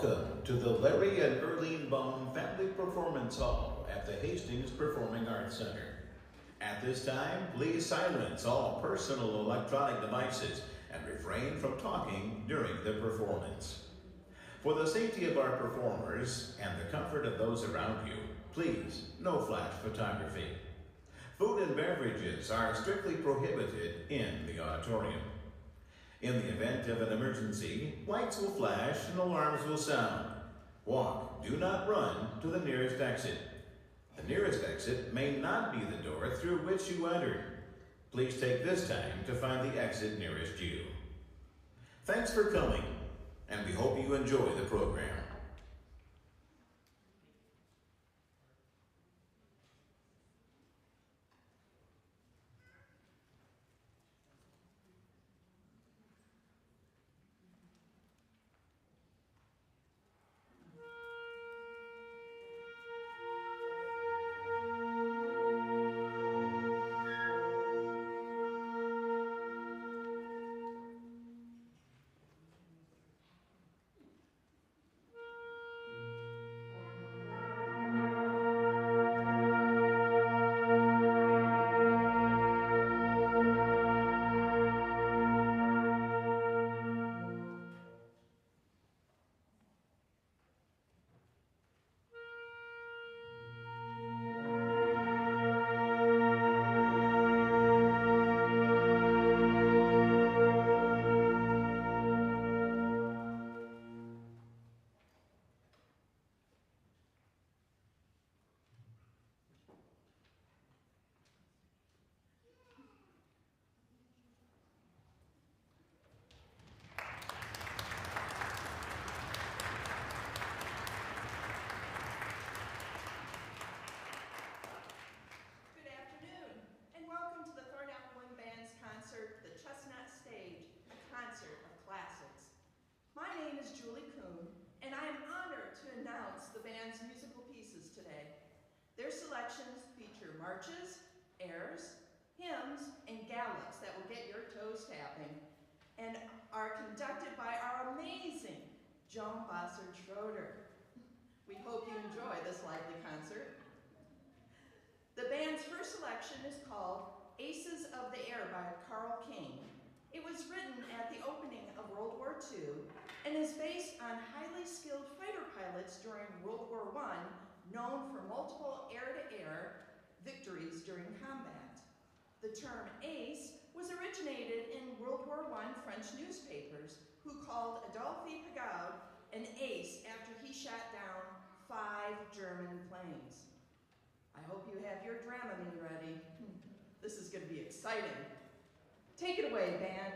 Welcome to the Larry and Earlene Baum Family Performance Hall at the Hastings Performing Arts Center. At this time, please silence all personal electronic devices and refrain from talking during the performance. For the safety of our performers and the comfort of those around you, please, no flash photography. Food and beverages are strictly prohibited in the auditorium. In the event of an emergency, lights will flash and alarms will sound. Walk, do not run to the nearest exit. The nearest exit may not be the door through which you entered. Please take this time to find the exit nearest you. Thanks for coming, and we hope you enjoy the program. Their selections feature marches, airs, hymns, and gallops that will get your toes tapping and are conducted by our amazing Joan Bossert-Schroeder. We hope you enjoy this lively concert. The band's first selection is called Aces of the Air by Carl King. It was written at the opening of World War II and is based on highly skilled fighter pilots during World War I known for multiple air-to-air victories during combat. The term ace was originated in World War I French newspapers who called Adolphe Pagaud an ace after he shot down 5 German planes. I hope you have your Dramamine ready. This is going to be exciting. Take it away, band.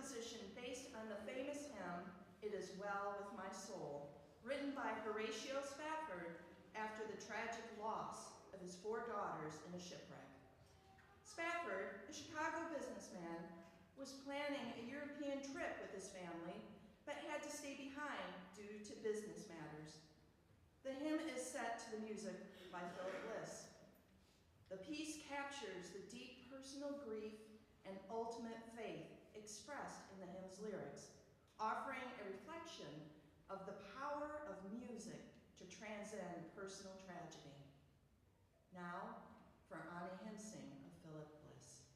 composition based on the famous hymn, It Is Well With My Soul, written by Horatio Spafford after the tragic loss of his 4 daughters in a shipwreck. Spafford, a Chicago businessman, was planning a European trip with his family, but had to stay behind due to business matters. The hymn is set to the music by Philip Bliss. The piece captures the deep personal grief and ultimate faith expressed in the hymn's lyrics, offering a reflection of the power of music to transcend personal tragedy. Now, for Ani Hensing of Philip Bliss.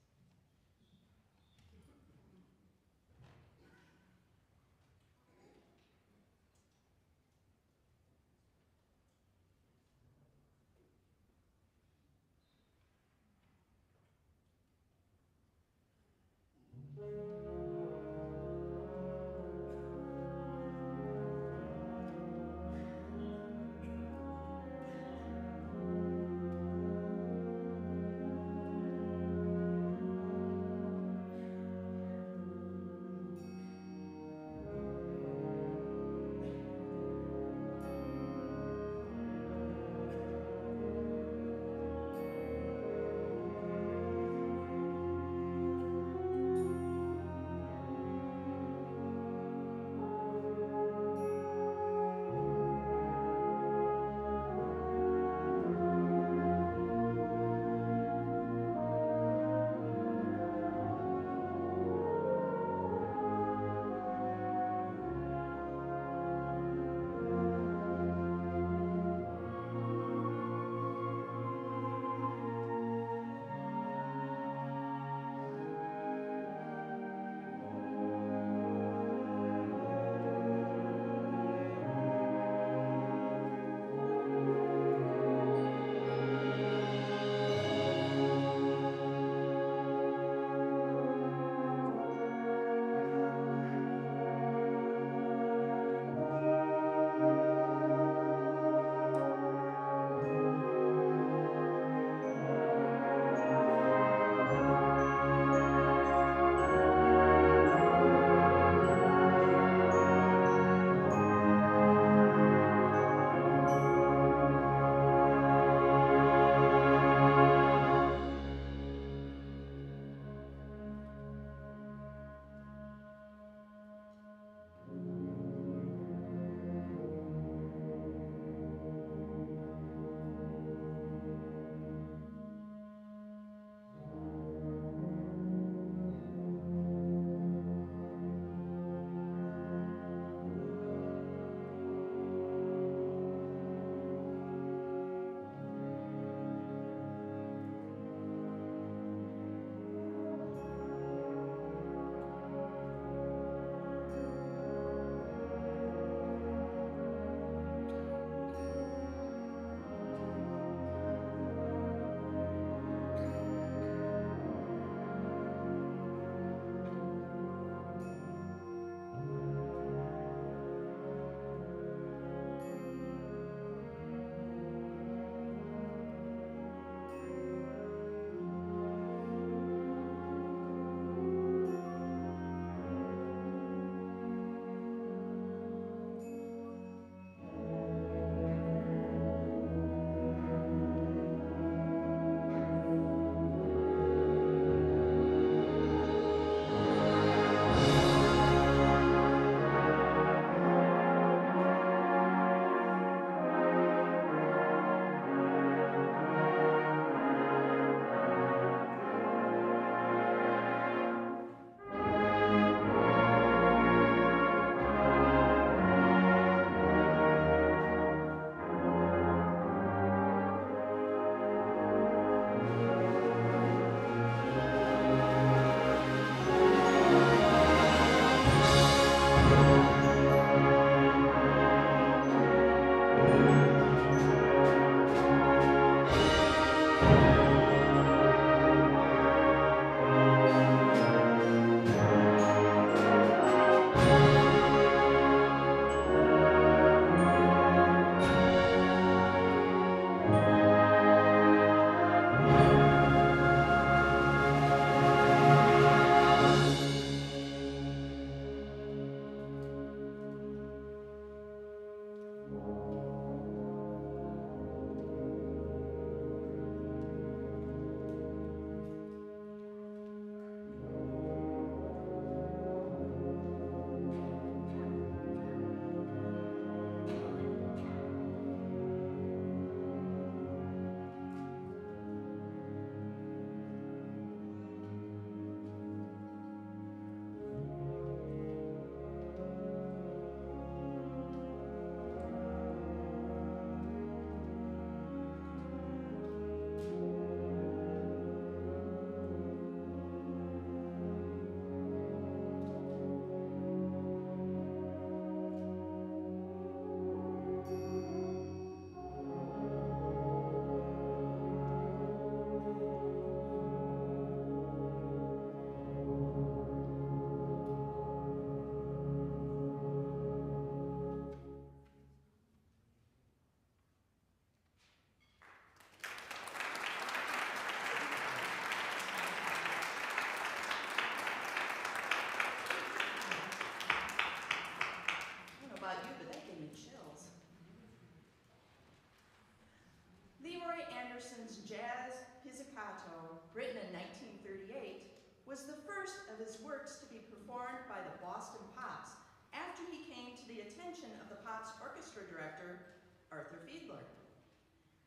was the first of his works to be performed by the Boston Pops after he came to the attention of the Pops orchestra director, Arthur Fiedler.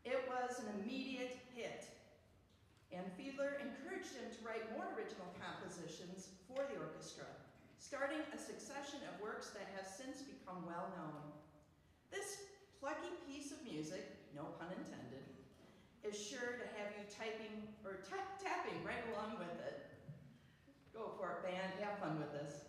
It was an immediate hit, and Fiedler encouraged him to write more original compositions for the orchestra, starting a succession of works that have since become well known. This plucky piece of music, no pun intended, is sure to have you typing or tapping right along with it. Go for it, band, have fun with this.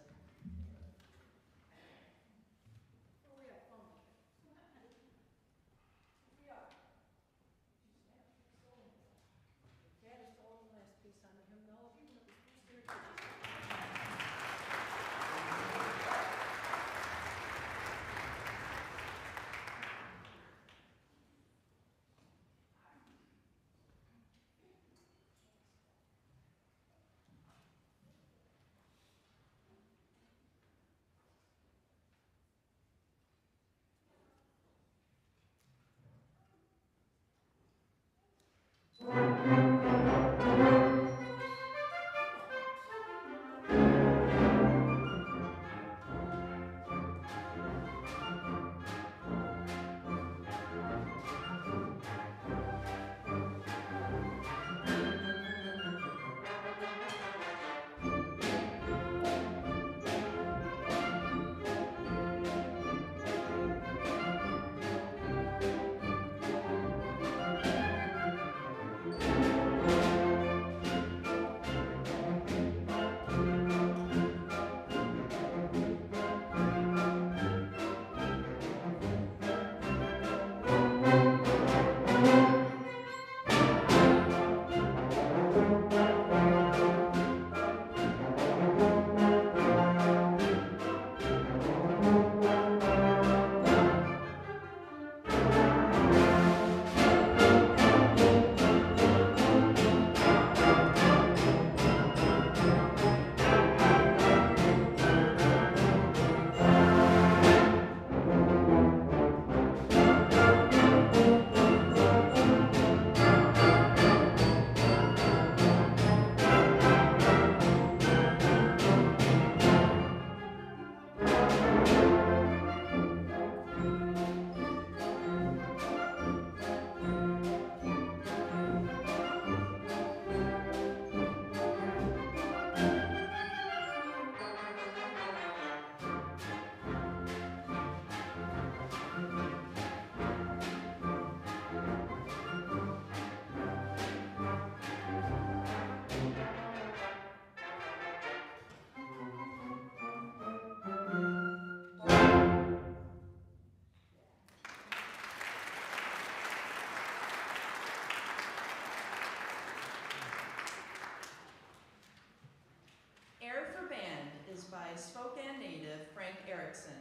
By Spokane native Frank Erickson.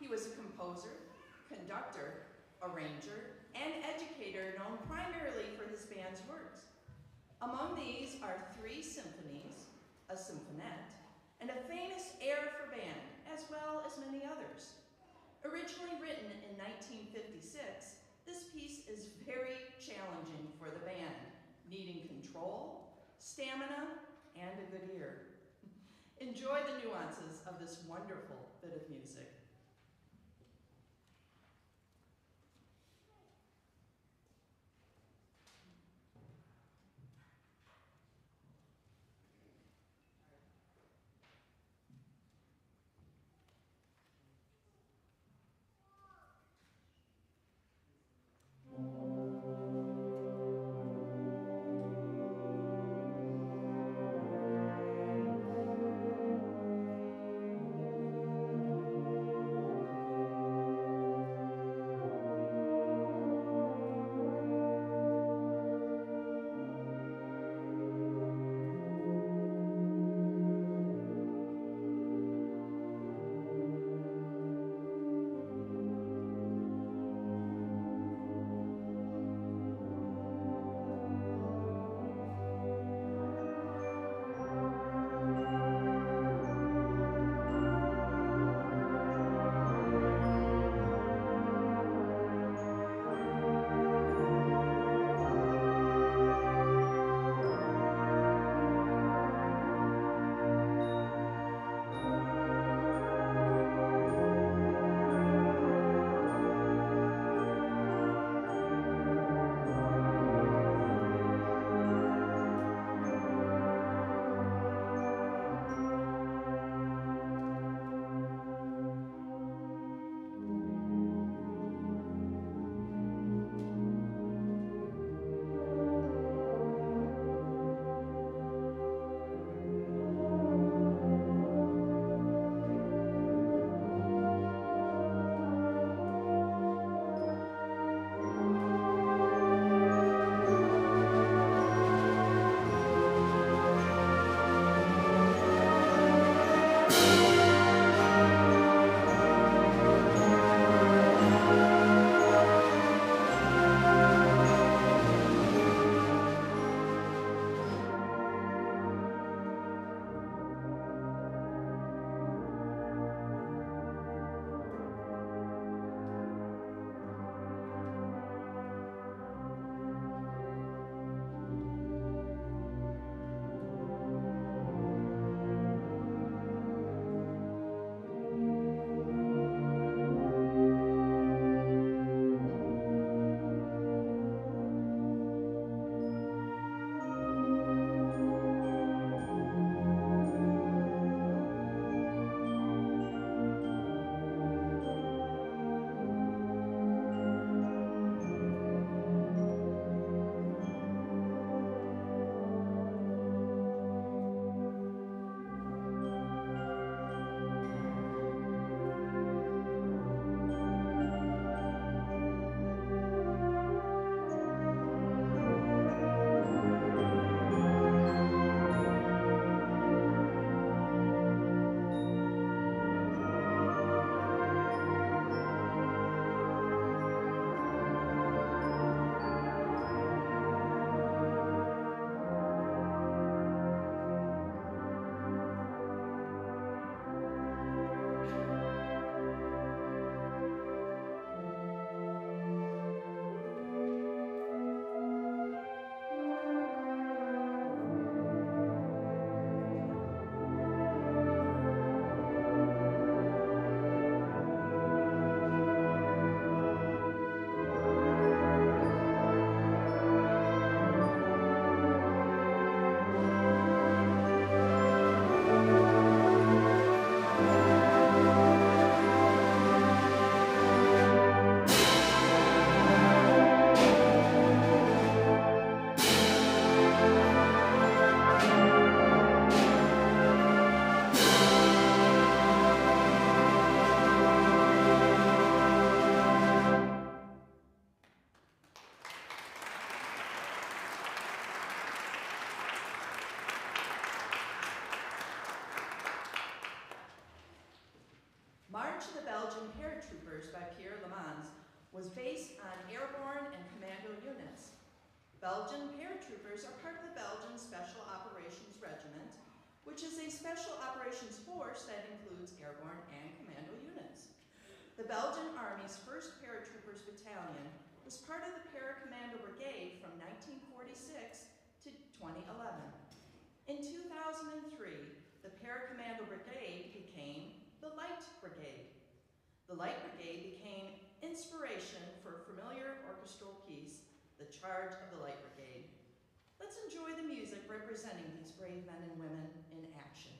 He was a composer, conductor, arranger, and educator known primarily for his band's works. Among these are 3 symphonies, a symphonette, and a famous air for band, as well as many others. Originally written in 1956, this piece is very challenging for the band, needing control, stamina, and a good ear. Enjoy the nuances of this wonderful bit of music. Belgian paratroopers are part of the Belgian Special Operations Regiment, which is a special operations force that includes airborne and commando units. The Belgian Army's 1st Paratroopers Battalion was part of the Para-Commando Brigade from 1946 to 2011. In 2003, the Para-Commando Brigade became the Light Brigade. The Light Brigade became inspiration for a familiar orchestral piece, The Charge of the Light Brigade. Let's enjoy the music representing these brave men and women in action.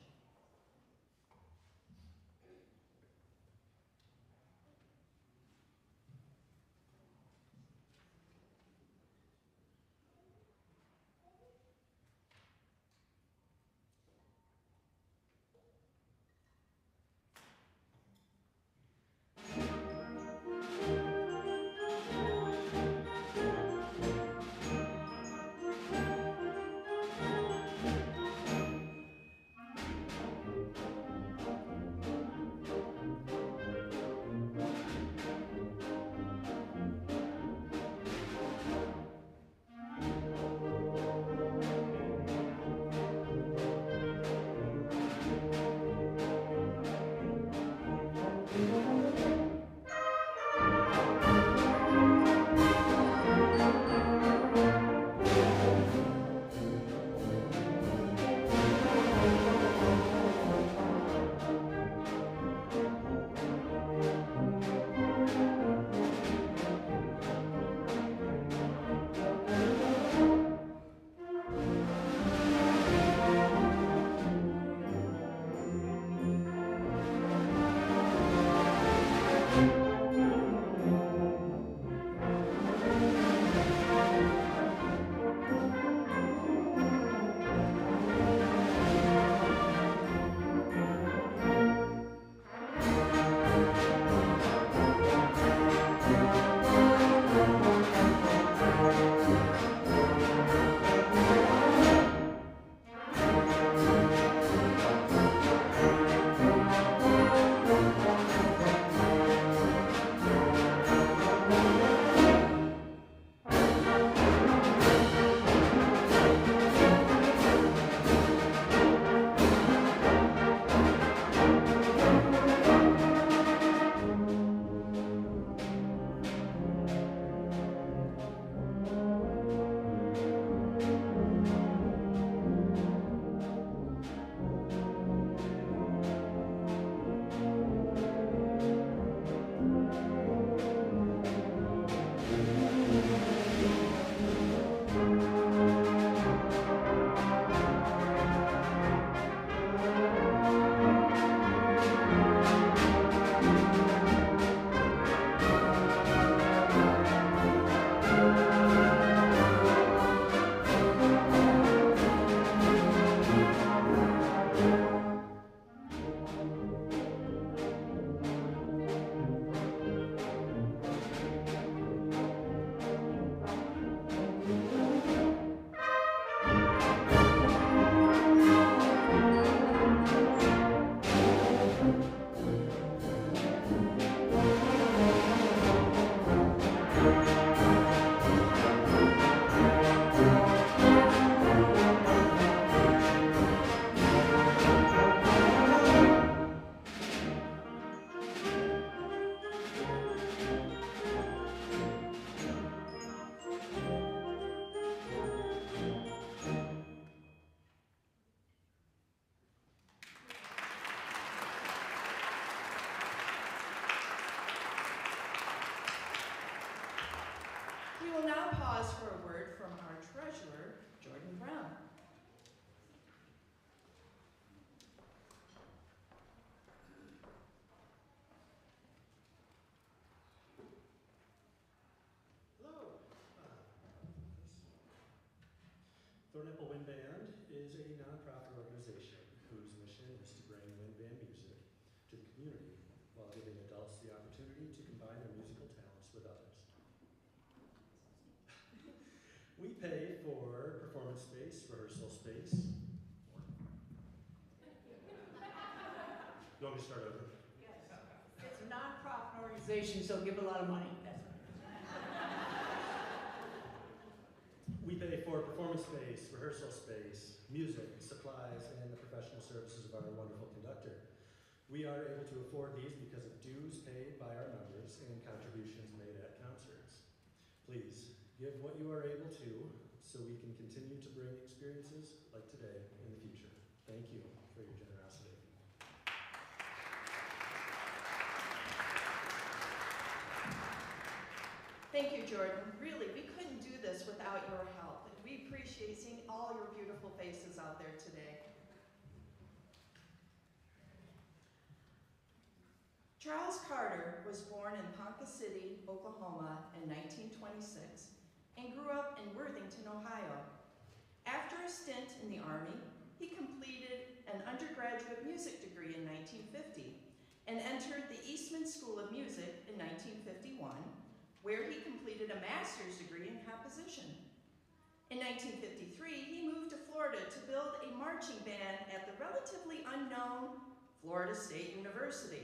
We will now pause for a word from our treasurer, Jordan Brown. Hello. Thornapple Wind Band is a nonprofit organization whose mission is to bring wind band music to the community while giving adults the opportunity to combine their musical talents with others. We pay for performance space, rehearsal space. You want me to start over? Yes. It's a non-profit organization, so give a lot of money. That's right. We pay space, rehearsal space, music, supplies, and the professional services of our wonderful conductor. We are able to afford these because of dues paid by our members and contributions made at concerts. Please, give what you are able to so we can continue to bring experiences like today in the future. Thank you for your generosity. Thank you, Jordan. Really, we couldn't do this without your help. We appreciate seeing all your beautiful faces out there today. Charles Carter was born in Ponca City, Oklahoma in 1926 and grew up in Worthington, Ohio. After a stint in the Army, he completed an undergraduate music degree in 1950 and entered the Eastman School of Music in 1951, where he completed a master's degree in composition. In 1953, he moved to Florida to build a marching band at the relatively unknown Florida State University.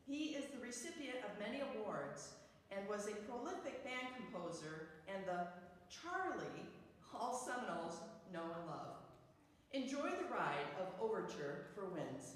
He is the recipient of many awards and was a prolific band composer and the Charlie all Seminoles know and love. Enjoy the ride of Overture for Winds.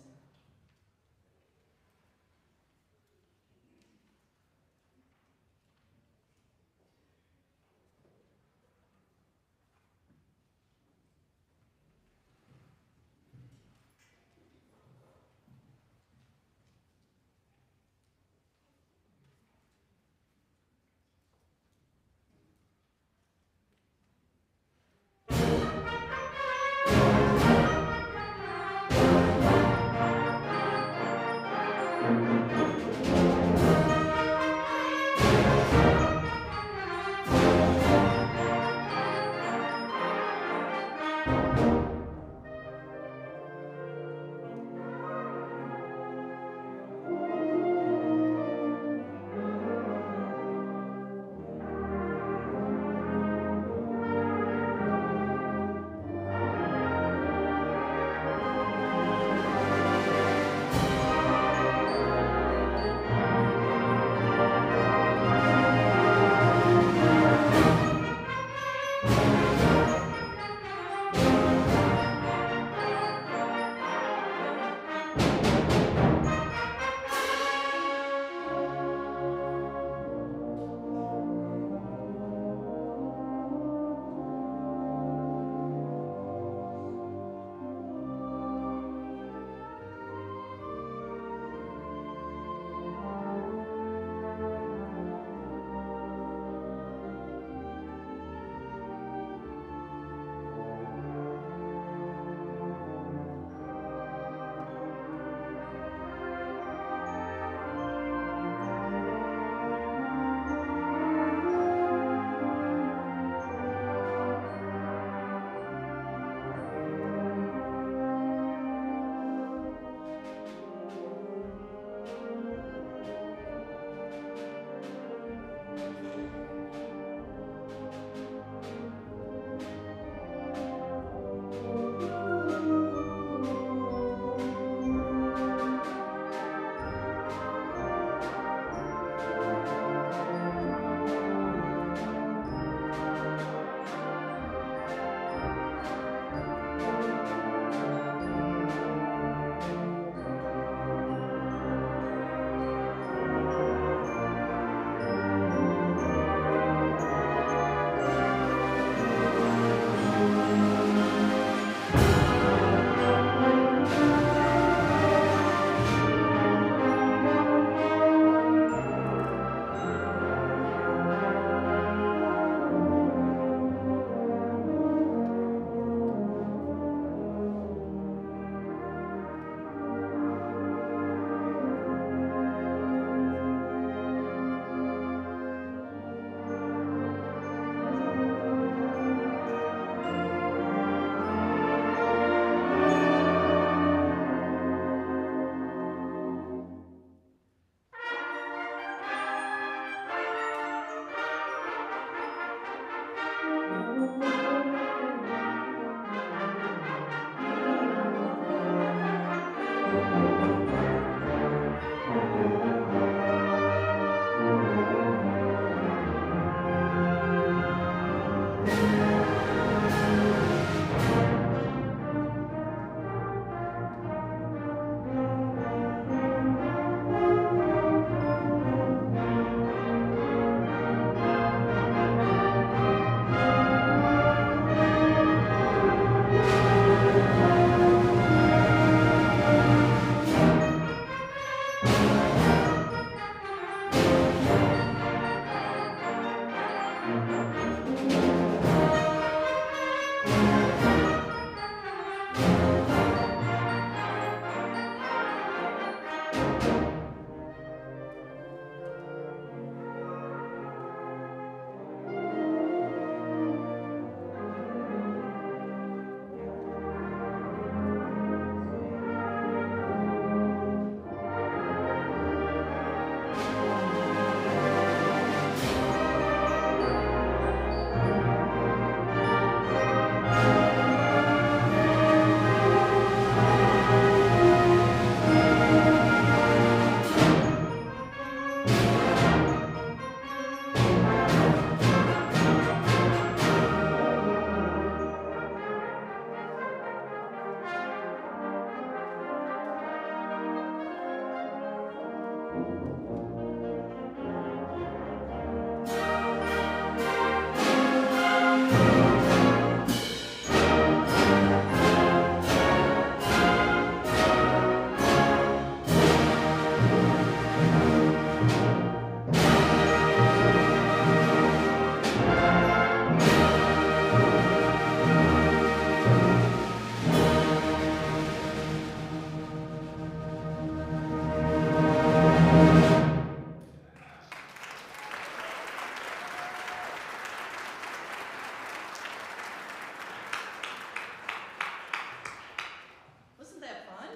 Wasn't that fun?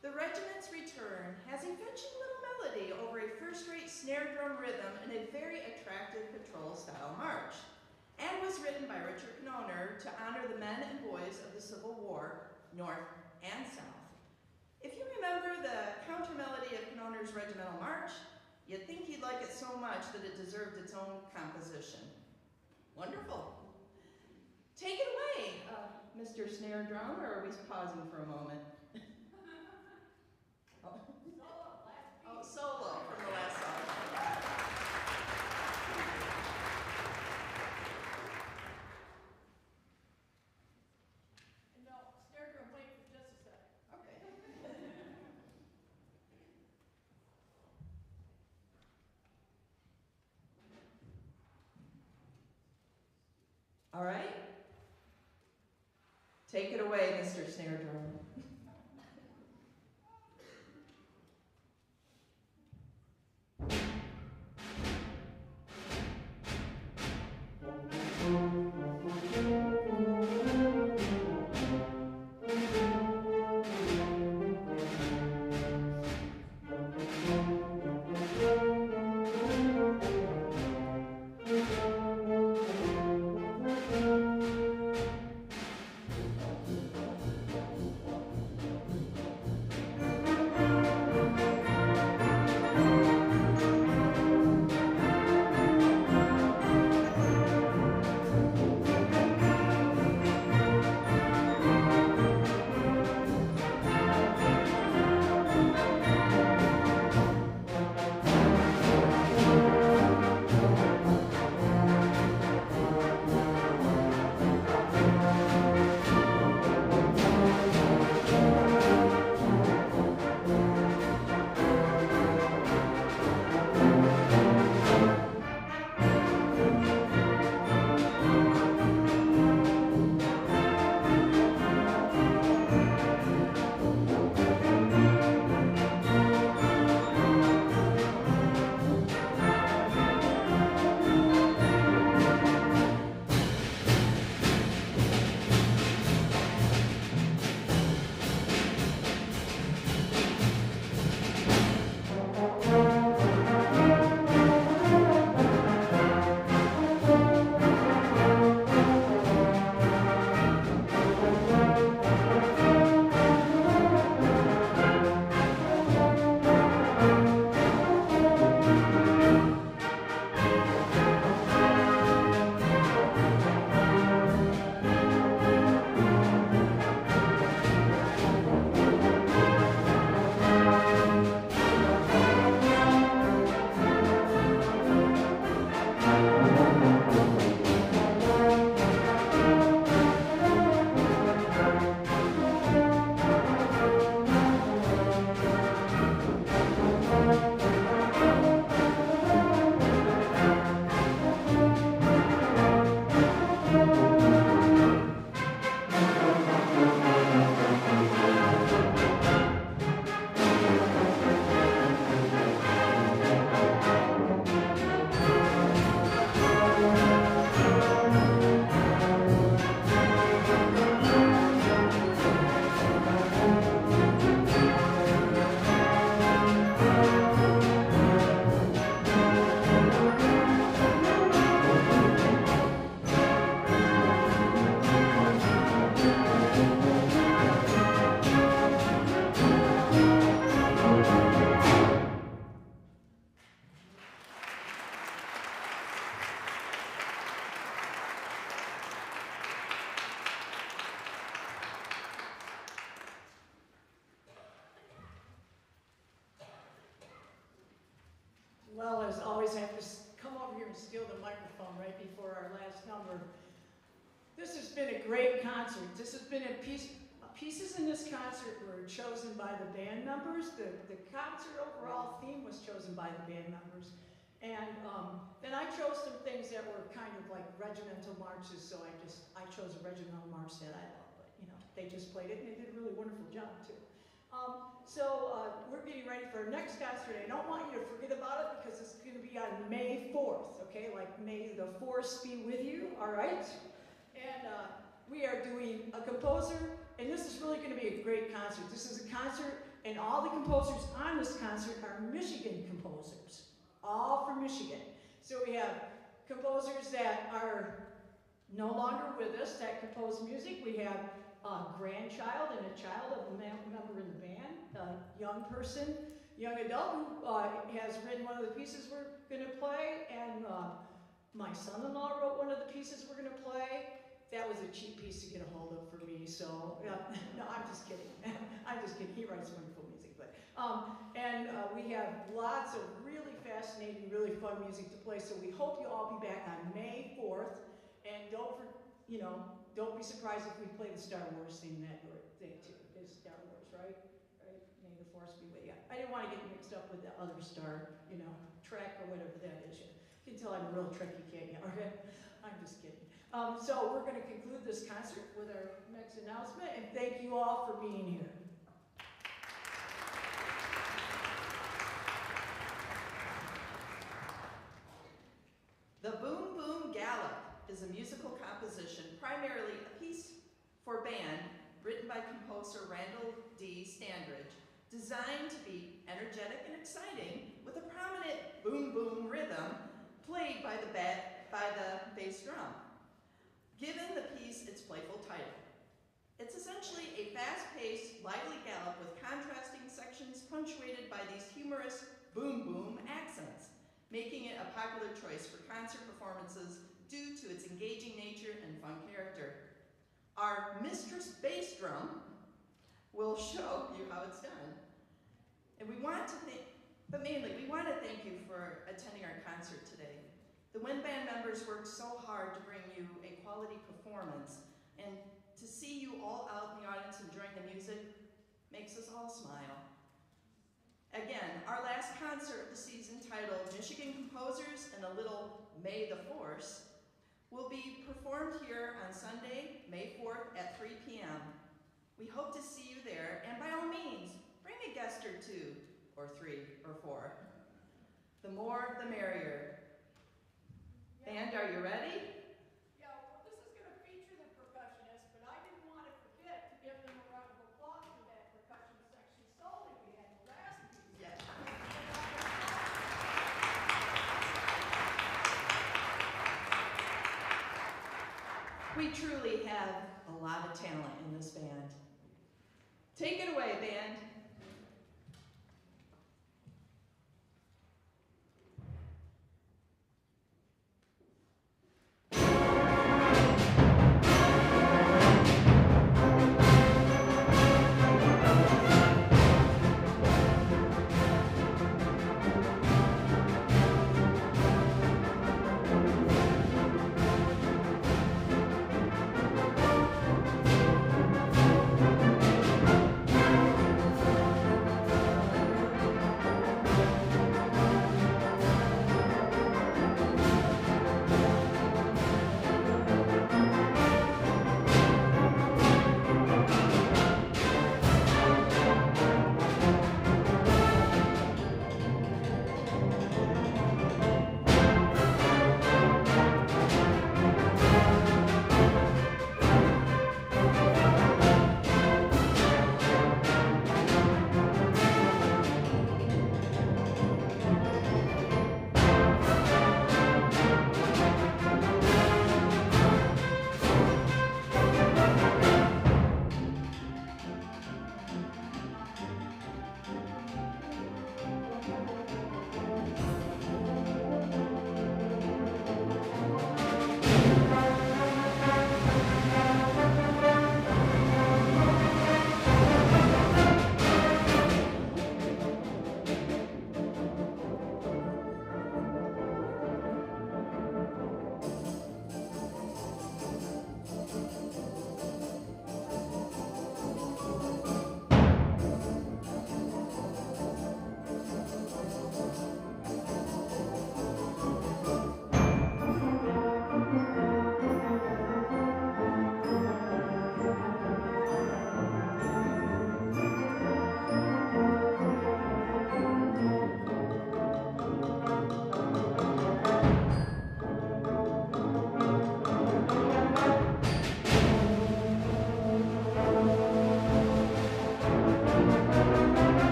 The regiment's return has a fetching little melody over a first-rate snare drum rhythm and a very attractive patrol-style march, and was written by Richard Knoner to honor the men and boys of the Civil War, North and South. If you remember the counter melody of Knoner's regimental march, you'd think he'd like it so much that it deserved its own composition. Wonderful. Take it away, Mr. Snare Drum, or are we pausing for a moment? Oh, solo from the last song. No, snare drum, wait for just a second. Okay. All right. Take it away, Mr. Snare Drum. Well, as always, I have to come over here and steal the microphone right before for our last number. This has been a great concert. This has been pieces in this concert were chosen by the band members. The concert overall theme was chosen by the band members. And then I chose some things that were kind of like regimental marches, so I chose a regimental march that I love, but you know, they just played it and they did a really wonderful job too. We're getting ready for our next concert. I don't want you to forget about it because it's going to be on May 4th, okay? Like May the Force be with you, all right? And we are doing a composer, and this is really going to be a great concert. This is a concert, and all the composers on this concert are Michigan composers, all from Michigan. So we have composers that are no longer with us that compose music. We have a grandchild and a child of a member in the band, a young person, young adult who has written one of the pieces we're going to play, and my son-in-law wrote one of the pieces we're going to play. That was a cheap piece to get a hold of for me, so no, I'm just kidding. I'm just kidding. He writes wonderful music, but we have lots of really fascinating, really fun music to play. So we hope you all be back on May 4th, and don't be surprised if we play the Star Wars theme that day too. It's Star Wars, right? Right? May the Force be with you. I didn't want to get mixed up with the other Star, Trek or whatever that is. You can tell I'm a real Trekkie, can't you? Okay? I'm just kidding. So we're going to conclude this concert with our next announcement, and thank you all for being here. The Boom Boom Gallop is a musical composition, primarily a piece for band, written by composer Randall D. Standridge, designed to be energetic and exciting, with a prominent boom-boom rhythm played by the bass drum, given the piece its playful title. It's essentially a fast-paced, lively gallop with contrasting sections punctuated by these humorous boom-boom accents, making it a popular choice for concert performances due to its engaging nature and fun character. Our mistress bass drum will show you how it's done. And we want to thank you for attending our concert today. The Wind Band members worked so hard to bring you a quality performance, and to see you all out in the audience enjoying the music makes us all smile. Again, our last concert of the season, titled Michigan Composers and a Little May the Force, will be performed here on Sunday, May 4th at 3 p.m. We hope to see you there, and by all means, bring a guest or two, or 3 or 4. The more, the merrier. Band, are you ready? Yeah, well, this is going to feature the percussionist, but I didn't want to forget to give them a round of applause for that percussion section solo we had the last piece. Yes. We truly have a lot of talent in this band. Take it away, band.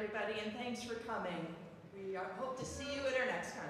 everybody, and thanks for coming. We hope to see you at our next conference.